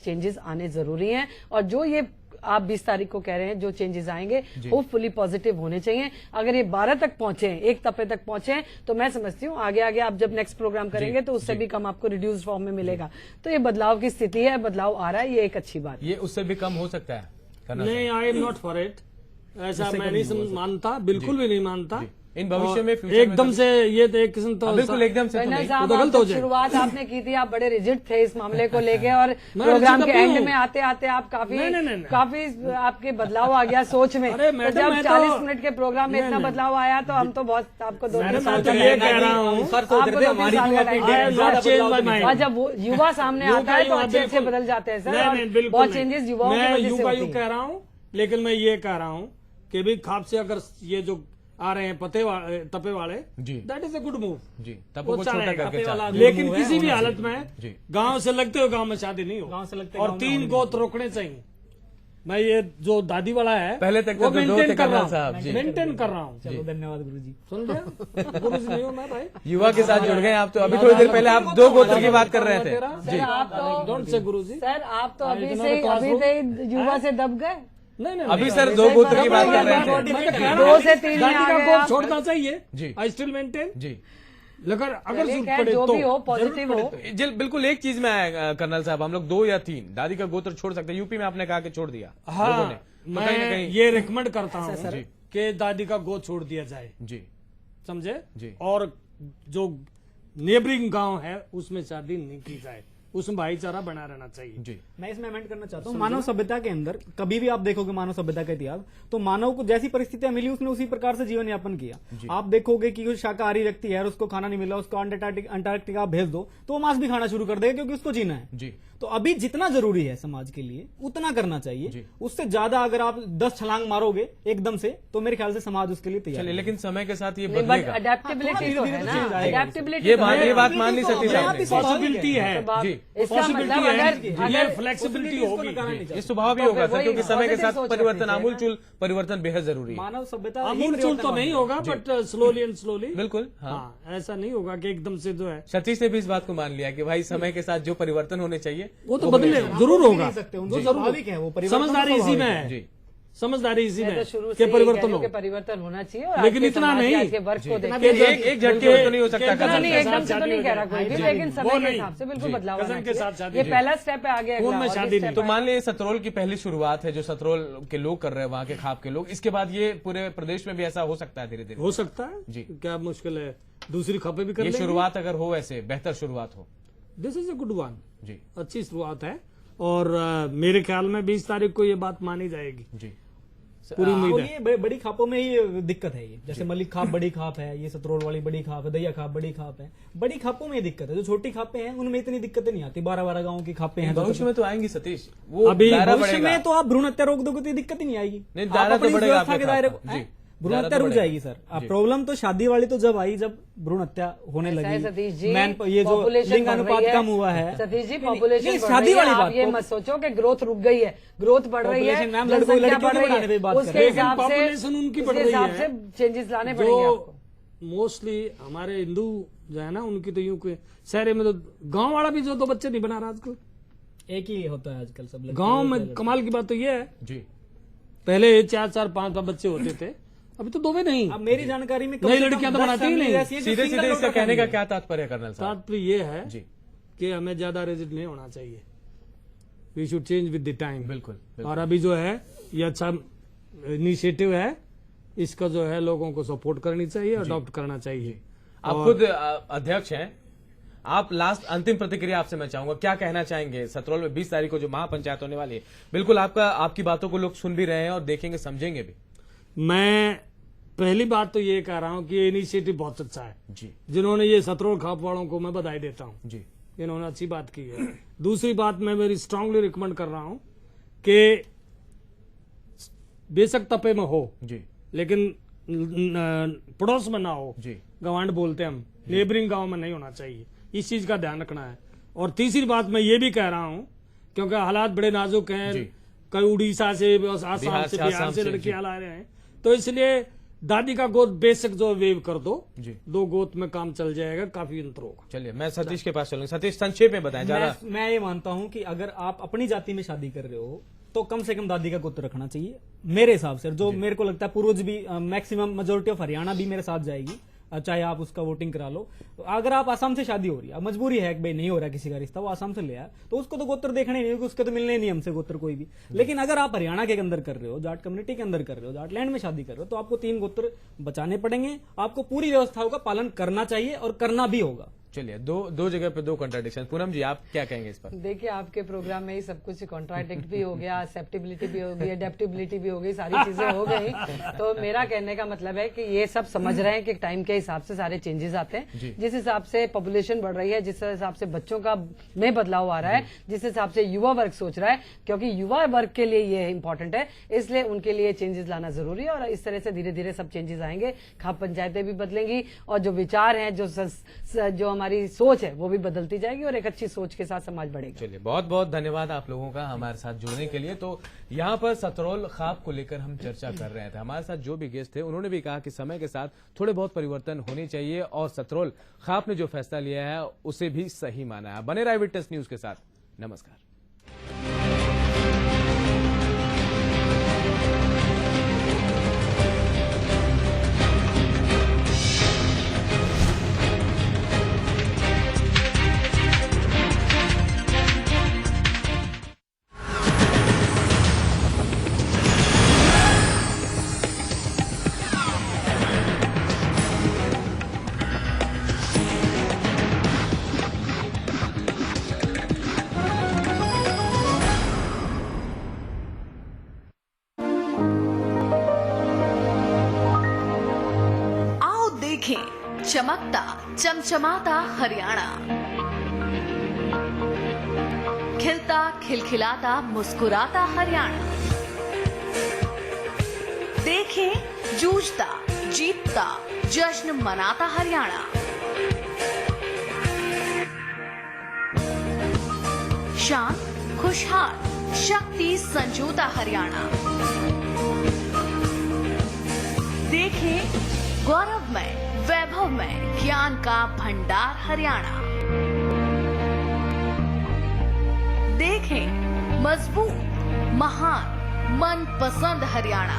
Changes आने जरूरी हैं और जो ये आप 20 तारीख को कह रहे हैं जो चेंजेस आएंगे होपफुली पॉजिटिव होने चाहिए। अगर ये 12 तक पहुंचे, 1 तपे तक पहुंचे, तो मैं समझती हूँ आगे आगे आप जब नेक्स्ट प्रोग्राम करेंगे तो उससे भी कम आपको रिड्यूस फॉर्म में मिलेगा। तो ये बदलाव की स्थिति है, बदलाव आ रहा है, ये एक अच्छी बात है। ये उससे भी कम हो सकता है? नहीं, I am not for it. ऐसा मैं नहीं मानता, बिल्कुल भी नहीं मानता। इन भविष्य में एकदम से ये एक किस्म तो बिल्कुल एकदम से तो नहीं। गलत हो जाए। शुरुआत आपने की थी, आप बड़े रिजिड थे इस मामले को लेके और प्रोग्राम के एंड में आते आते आप काफी आपके बदलाव आ गया सोच में। तो जब 40 मिनट के प्रोग्राम में इतना बदलाव आया तो हम तो बहुत आपको 2 साल ये कह रहा हूँ, और जब युवा सामने आता है तो अच्छे बदल जाते हैं सर। बहुत चेंजेस युवाओं की वजह से होती है। कह रहा हूँ, लेकिन मैं ये कह रहा हूँ कि भी खाप से अगर ये जो आ रहे हैं तपे वाले, that is a good move ji. तब को छोटा करके लेकिन किसी भी हालत में गांव से लगते हुए गांव में शादी नहीं हो, गांव से लगते और 3 गोत्र रोकने चाहिए। मैं ये जो दादी वाला है पहले तक वो मेंटेन कर रहा हूँ, मेंटेन कर रहा हूँ। चलो धन्यवाद गुरुजी। सुन लिया गुरुजी नहीं हूँ मैं भाई, युवा के साथ जुड़ गए आप। तो अभी थोड़ी देर पहले आप 2 गोत्र की बात कर रहे थे जी। आप तो डोंट से गुरुजी। सर आप तो अभी से युवा से दब गए। नहीं अभी सर 2 गोत्र की बात कर रहे थे। 2 से 3 में आ गए आप। छोड़ना चाहिए जी। आई स्टिल मेंटेन जी। लेकिन अगर जरूरत पड़े जो तो भी हो पॉजिटिव हो। बिल्कुल एक चीज में आया कर्नल साहब, हम लोग 2 या 3 दादी का गोत्र छोड़ सकते हैं। यूपी में आपने कहा कि छोड़ दिया लोगों ने। मैं कहीं ये रिकमेंड करता हूँ कि दादी का गोद छोड़ दिया जाए जी, समझे जी। और जो नेबरिंग गांव है उसमें शादी नहीं की जाए, उसमें भाईचारा बना रहना चाहिए जी। मैं इसमें अमेंड करना चाहता हूँ। मानव सभ्यता के अंदर कभी भी आप देखोगे मानव सभ्यता का इतिहास, तो मानव को जैसी परिस्थितियां मिली उसने उसी प्रकार से जीवन यापन किया। आप देखोगे कि कोई शाकाहारी व्यक्ति है और उसको खाना नहीं मिला, उसको अंटार्कटिका भेज दो तो वो मांस भी खाना शुरू कर देगा क्योंकि उसको जीना है जी। तो अभी जितना जरूरी है समाज के लिए उतना करना चाहिए। उससे ज्यादा अगर आप 10 छलांग मारोगे एकदम से तो मेरे ख्याल से समाज उसके लिए तैयार है। लेकिन समय के साथ ये बदलेगा। अडेप्टेबिलिटी तो है ना, अडेप्टेबिलिटी ये बात मान नहीं सकती साहब। पॉसिबिलिटी है जी, पॉसिबिलिटी है, फ्लेक्सिबिलिटी होगी। ये स्वभाव भी होगा सर, क्योंकि समय के साथ परिवर्तन, आमूलचूल परिवर्तन बेहद जरूरी है। मानव सभ्यता आमूलचूल तो नहीं होगा बट स्लोली एंड स्लोली बिल्कुल। हाँ, ऐसा नहीं होगा कि एकदम से जो है। सतीश ने भी इस बात को मान लिया कि भाई समय के साथ जो परिवर्तन होने चाहिए वो तो बदले जरूर होगा। वो स्वाभाविक है, वो परिवर्तन समझदारी इसी में है जी। समझदारी इसी में शुरू कि से परिवर्तन हो, परिवर्तन होना चाहिए और लेकिन इतना नहीं के वर्क को देखते एक झटके में तो नहीं हो सकता। नहीं एकदम से तो नहीं कह रहा कोई भी, लेकिन समय के हिसाब से बिल्कुल बदलाव होना चाहिए। ये पहला स्टेप है, आगे में शादी नहीं। तो मान लीजिए सतरोल की पहली शुरुआत है जो सतरोल के लोग कर रहे हैं, वहाँ के खाप के लोग। इसके बाद ये पूरे प्रदेश में भी ऐसा हो सकता है धीरे धीरे? हो सकता है जी। क्या मुश्किल है, दूसरी खपे भी कर ये शुरुआत अगर हो, ऐसे बेहतर शुरुआत हो। This is a good one ji, अच्छी शुरुआत है और मेरे ख्याल में 20 तारीख को ये बात मानी जाएगी जी। पूरी उम्मीद है। ये बड़ी खापों में ही दिक्कत है। ये जैसे मलिक खाप बड़ी खाप है, ये सतरोल वाली बड़ी खाप है, दैया खाप बड़ी खाप है। बड़ी खापों में ये दिक्कत है। जो छोटी खापें हैं उनमें इतनी दिक्कतें नहीं आती। 12-12 गाँव की खापें हैं। भविष्य में तो आएंगी सतीश, वो अभी दायरा भविष्य बढ़ेगा। में तो आप भ्रूण हत्या रोक दोगे तो दिक्कत ही नहीं आएगी। नहीं, दायरा आप तो अपनी बढ़ेगा व्यवस्था आपके के दायरे खाप में। जी, भ्रूण दायरा हत्या तो रुक बढ़ेगा। जाएगी सर। अब प्रॉब्लम तो शादी वाली तो जब आई जब भ्रूण हत्या होने लगी, सतीश जी, ये जो लिंग अनुपात कम हुआ है। सतीश जी, पॉपुलेशन शादी वाली बात ये मत सोचो कि ग्रोथ रुक गई है, ग्रोथ बढ़ रही है, जनसंख्या बढ़ रही है, उसके हिसाब से चेंजेस लाने पड़ेंगे आपको। मोस्टली हमारे हिंदू जो है ना उनकी तो यूं शहर में तो गांव वाला भी जो 2 बच्चे नहीं बना रहा आजकल। एक ही होता है आजकल सब गांव में। कमाल की बात तो ये है जी, पहले 4-4, 5 बच्चे होते थे, अभी तो 2 भी नहीं। अब मेरी जानकारी में नई लड़कियां तो बनाती ही नहीं। सीधे सीधे इसका कहने का क्या तात्पर्य है कर्नल साहब? तात्पर्य ये है जी कि हमें ज्यादा रिजिड नहीं होना चाहिए। We should change with the time. बिल्कुल। और अभी जो है ये अच्छा इनिशिएटिव है, इसका जो है लोगों को सपोर्ट करनी चाहिए, अडॉप्ट करना चाहिए। आप खुद अध्यक्ष हैं, आप लास्ट अंतिम प्रतिक्रिया आपसे मैं चाहूंगा, क्या कहना चाहेंगे? सतरोल में 20 तारीख को जो महापंचायत होने वाली है, बिल्कुल आपकी बातों को लोग सुन भी रहे हैं और देखेंगे समझेंगे भी। मैं पहली बात तो ये कह रहा हूं कि ये इनिशिएटिव बहुत अच्छा है जी, जिन्होंने ये सतरोल खाप वालों को मैं बधाई देता हूं जी। इन्होंने अच्छी बात की है। दूसरी बात मैं मेरी स्ट्रांगली रिकमेंड कर रहा हूं कि बेशक तपे में हो जी, लेकिन पड़ोस में ना हो जी। गवांड बोलते हम, नेबरिंग गांव में नहीं होना चाहिए, इस चीज का ध्यान रखना है। और तीसरी बात मैं ये भी कह रहा हूं क्योंकि हालात बड़े नाजुक हैं, कई उड़ीसा से, आसाम से, बिहार से लड़कियां ला रहे हैं, तो इसलिए दादी का गोद बेशक जो वेव कर दो जी। 2 गोद में काम चल जाएगा, काफी अंतर होगा। चलिए मैं सतीश के पास चलूंगा। सतीश संक्षेप में बताएं ज्यादा। मैं ये मानता हूं कि अगर आप अपनी जाति में शादी कर रहे हो तो कम से कम दादी का गोत्र रखना चाहिए मेरे हिसाब से। जो मेरे को लगता है पूर्वज भी, मैक्सिमम मेजोरिटी ऑफ हरियाणा भी मेरे साथ जाएगी, चाहे आप उसका वोटिंग करा लो। अगर आप आसाम से शादी हो रही है, अब मजबूरी है कि भाई नहीं हो रहा किसी का रिश्ता, वो आसाम से ले आया, तो उसको तो गोत्र देखना ही नहीं, क्योंकि उसके तो मिलने ही नहीं हमसे गोत्र कोई भी। लेकिन अगर आप हरियाणा के अंदर कर रहे हो, जाट कम्युनिटी के अंदर कर रहे हो, जाट लैंड में शादी कर रहे हो, तो आपको 3 गोत्र बचाने पड़ेंगे। आपको पूरी व्यवस्थाओं का पालन करना चाहिए और करना भी होगा। चलिए दो जगह पे 2 कंट्राडिक्शन। पूनम जी आप क्या कहेंगे इस पर? देखिए, आपके प्रोग्राम में ही सब कुछ कॉन्ट्राडिक्ट भी हो गया, एक्सेप्टेबिलिटी भी हो गई, अडेप्टेबिलिटी भी हो गई, सारी चीजें हो गई। तो मेरा कहने का मतलब है कि ये सब समझ रहे हैं कि टाइम के हिसाब से सारे चेंजेस आते हैं। जिस हिसाब से पॉपुलेशन बढ़ रही है, जिस हिसाब से बच्चों का में बदलाव आ रहा है, जिस हिसाब से युवा वर्ग सोच रहा है, क्योंकि युवा वर्ग के लिए ये इंपॉर्टेंट है, इसलिए उनके लिए चेंजेस लाना जरूरी है। और इस तरह से धीरे धीरे सब चेंजेस आएंगे, खाप पंचायतें भी बदलेंगी और जो विचार हैं, जो हमारी सोच है वो भी बदलती जाएगी और एक अच्छी सोच के साथ समाज बढ़ेगा। चलिए बहुत बहुत धन्यवाद आप लोगों का हमारे साथ जुड़ने के लिए। तो यहाँ पर सतरौल खाप को लेकर हम चर्चा कर रहे थे। हमारे साथ जो भी गेस्ट थे उन्होंने भी कहा कि समय के साथ थोड़े बहुत परिवर्तन होने चाहिए और सतरौल खाप ने जो फैसला लिया है उसे भी सही माना है। बने रहे विटनेस न्यूज के साथ। नमस्कार। चमकता चमचमाता हरियाणा, खिलता खिलखिलाता मुस्कुराता हरियाणा। देखें जूझता जीतता जश्न मनाता हरियाणा। शांत खुशहाल शक्ति संजोता हरियाणा। देखें गौरवमय वैभवमय ज्ञान का भंडार हरियाणा। देखें मजबूत महान मनपसंद हरियाणा।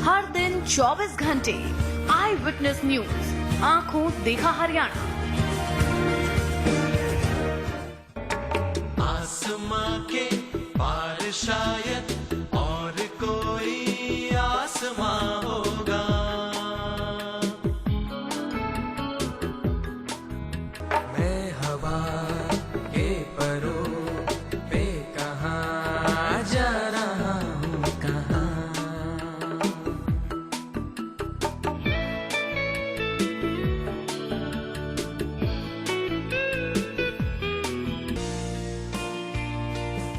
हर दिन 24 घंटे आई विटनेस न्यूज, आंखों देखा हरियाणा। आसमां के पार शायद और कोई आसमां होगा। मैं हवा के परों पे कहाँ जा रहा हूँ कहाँ।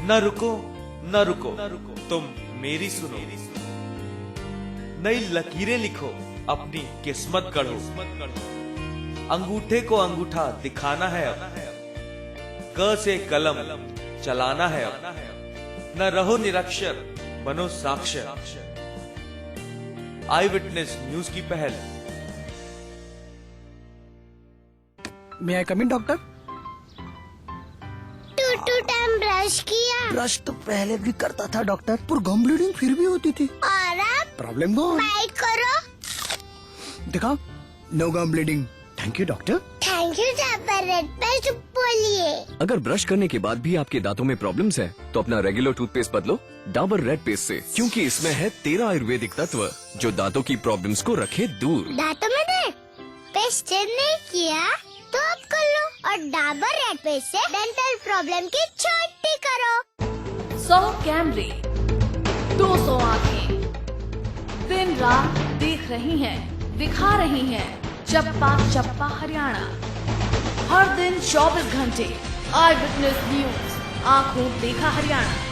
न रुको न रुको तुम मेरी सुनो। नई लकीरें लिखो अपनी किस्मत गढ़ो। अंगूठे को अंगूठा दिखाना है अब, क से कलम चलाना है अब। न रहो निरक्षर बनो साक्षर। आई विटनेस न्यूज की पहल। मे आई कम इन डॉक्टर? 2 टाइम ब्रश किया। ब्रश तो पहले भी करता था डॉक्टर, पर गम ब्लीडिंग फिर भी होती थी। और अब प्रॉब्लम गॉन। बाइट करो। दिखाओ, no gum bleeding. Thank you doctor. Thank you Dabur red paste बोलिए। अगर ब्रश करने के बाद भी आपके दांतों में प्रॉब्लम्स है तो अपना रेगुलर टूथपेस्ट बदलो डाबर रेड पेस्ट से, क्योंकि इसमें है 13 आयुर्वेदिक तत्व जो दांतों की प्रॉब्लम्स को रखे दूर। दांतों में दर्द पेस्ट नहीं किया तो अब कर लो, और डाबर रेड पेस्ट से डेंटल प्रॉब्लम की छुट्टी करो। 100 कैमरे 200 आंखें दिन रात देख रही हैं, दिखा रही हैं चप्पा चप्पा हरियाणा। हर दिन 24 घंटे आई विटनेस न्यूज, आंखों देखा हरियाणा।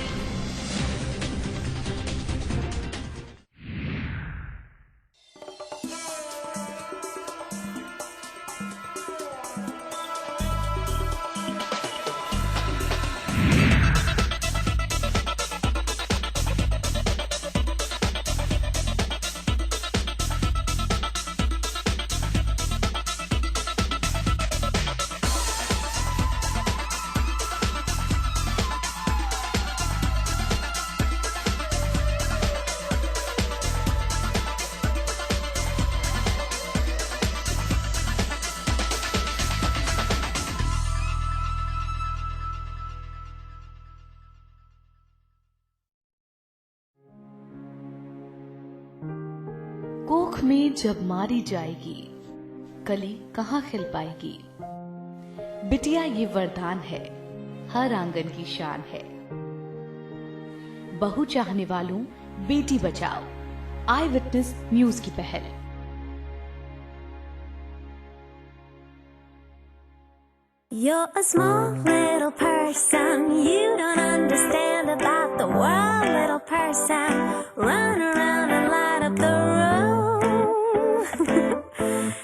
दुख में जब मारी जाएगी, कली कहाँ खिल पाएगी। बिटिया ये वरदान है, हर आंगन की शान है। बहू चाहने वालों बेटी बचाओ, आई विटनेस न्यूज की पहल। You're a small little person, you don't understand about the world, little person. Run around and light up the room.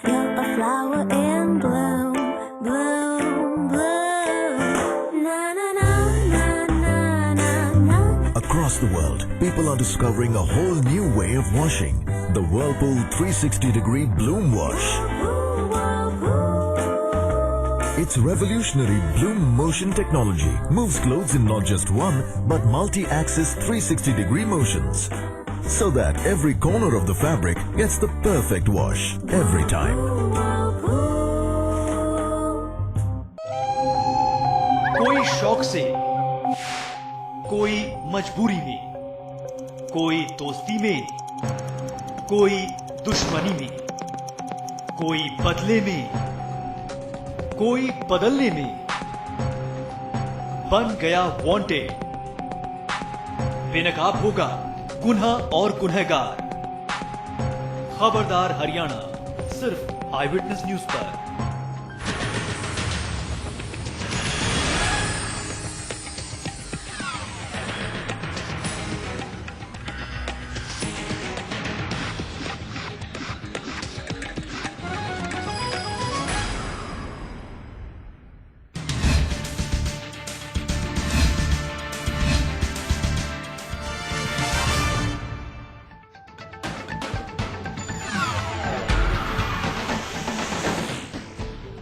You're a flower in bloom, bloom, bloom. Na na na na na na na. Across the world, people are discovering a whole new way of washing. The Whirlpool 360-degree Bloom Wash. Its revolutionary Bloom Motion technology moves clothes in not just one, but multi-axis 360-degree motions. So that every corner of the fabric gets the perfect wash every time. कोई शौक से, कोई मजबूरी में, कोई दोस्ती में, कोई दुश्मनी में, कोई बदले में, कोई बदलने में, बन गया वांटेड। बेनकाब होगा गुनाह और गुनहगार। खबरदार हरियाणा, सिर्फ आई विटनेस न्यूज पर।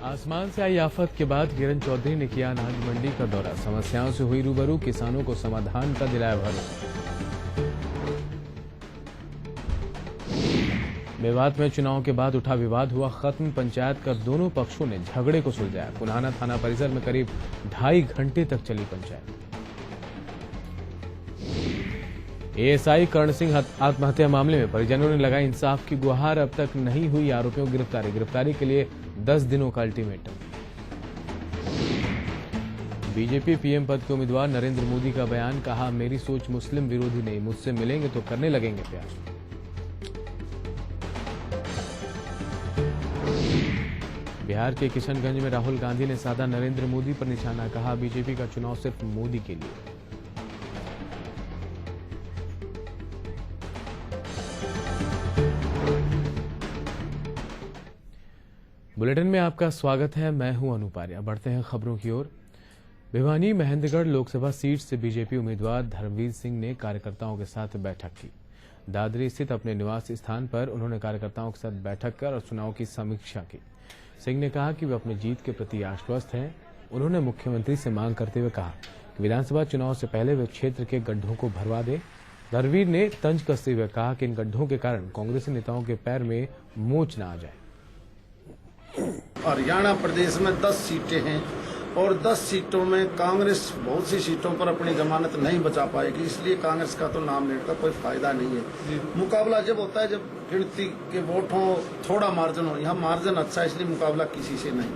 आसमान से आई आफत के बाद किरण चौधरी ने किया अनाज मंडी का दौरा। समस्याओं से हुई रूबरू, किसानों को समाधान का दिलाया भरोसा। मेवात में चुनाव के बाद उठा विवाद हुआ खत्म। पंचायत कर दोनों पक्षों ने झगड़े को सुलझाया। पुनाना थाना परिसर में करीब 2.5 घंटे तक चली पंचायत। एएसआई कर्ण सिंह आत्महत्या मामले में परिजनों ने लगाई इंसाफ की गुहार। अब तक नहीं हुई आरोपियों की गिरफ्तारी। गिरफ्तारी के लिए 10 दिनों का अल्टीमेटम। बीजेपी पीएम पद के उम्मीदवार नरेंद्र मोदी का बयान, कहा मेरी सोच मुस्लिम विरोधी नहीं, मुझसे मिलेंगे तो करने लगेंगे प्यार। बिहार के किशनगंज में राहुल गांधी ने साधा नरेंद्र मोदी पर निशाना। कहा बीजेपी का चुनाव सिर्फ मोदी के लिए। बुलेटिन में आपका स्वागत है, मैं हूं अनुपार्या। बढ़ते हैं खबरों की ओर। भिवानी महेंद्रगढ़ लोकसभा सीट से बीजेपी उम्मीदवार धर्मवीर सिंह ने कार्यकर्ताओं के साथ बैठक की। दादरी स्थित अपने निवास स्थान पर उन्होंने कार्यकर्ताओं के साथ बैठक कर और चुनाव की समीक्षा की। सिंह ने कहा कि वे अपनी जीत के प्रति आश्वस्त हैं। उन्होंने मुख्यमंत्री से मांग करते हुए कहा कि विधानसभा चुनाव से पहले वे क्षेत्र के गड्ढों को भरवा दे। धर्मवीर ने तंज कसते हुए कहा कि इन गड्ढों के कारण कांग्रेसी नेताओं के पैर में मोच न आ जाए। हरियाणा प्रदेश में 10 सीटें हैं और 10 सीटों में कांग्रेस बहुत सी सीटों पर अपनी जमानत नहीं बचा पाएगी, इसलिए कांग्रेस का तो नाम लेने का कोई फायदा नहीं है। मुकाबला जब होता है जब गिनती के वोट हो, थोड़ा मार्जिन हो। यहाँ मार्जिन अच्छा है, इसलिए मुकाबला किसी से नहीं।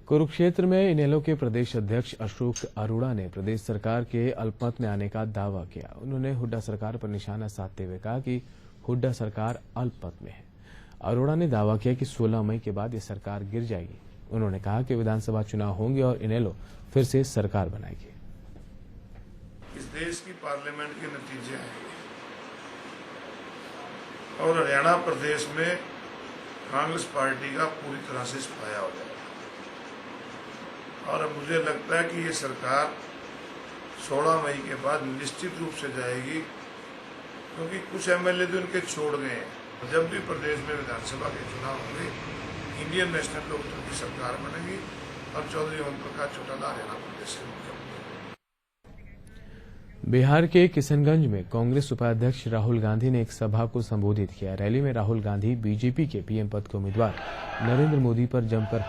कुरुक्षेत्र में इनेलो के प्रदेश अध्यक्ष अशोक अरोड़ा ने प्रदेश सरकार के अल्पमत में आने का दावा किया। उन्होंने हुड्डा सरकार पर निशाना साधते हुए कहा कि हुड्डा सरकार अल्पमत में है। अरोड़ा ने दावा किया कि 16 मई के बाद ये सरकार गिर जाएगी। उन्होंने कहा कि विधानसभा चुनाव होंगे और इनेलो फिर से सरकार बनाएगी। इस देश की पार्लियामेंट के नतीजे आएंगे और हरियाणा प्रदेश में कांग्रेस पार्टी का पूरी तरह से सफाया हो जाएगा। और मुझे लगता है कि ये सरकार 16 मई के बाद निश्चित रूप से जाएगी, क्योंकि कुछ एमएलए तो इनके छोड़ गए हैं। जब भी प्रदेश में विधानसभा के चुनाव होंगे, इंडियन नेशनल लोकदल की सरकार बनेगी और चौधरी ओम प्रकाश चौटाला हरियाणा प्रदेश के मुख्यमंत्री। बिहार के किशनगंज में कांग्रेस उपाध्यक्ष राहुल गांधी ने एक सभा को संबोधित किया। रैली में राहुल गांधी बीजेपी के पीएम पद के उम्मीदवार नरेंद्र मोदी पर जमकर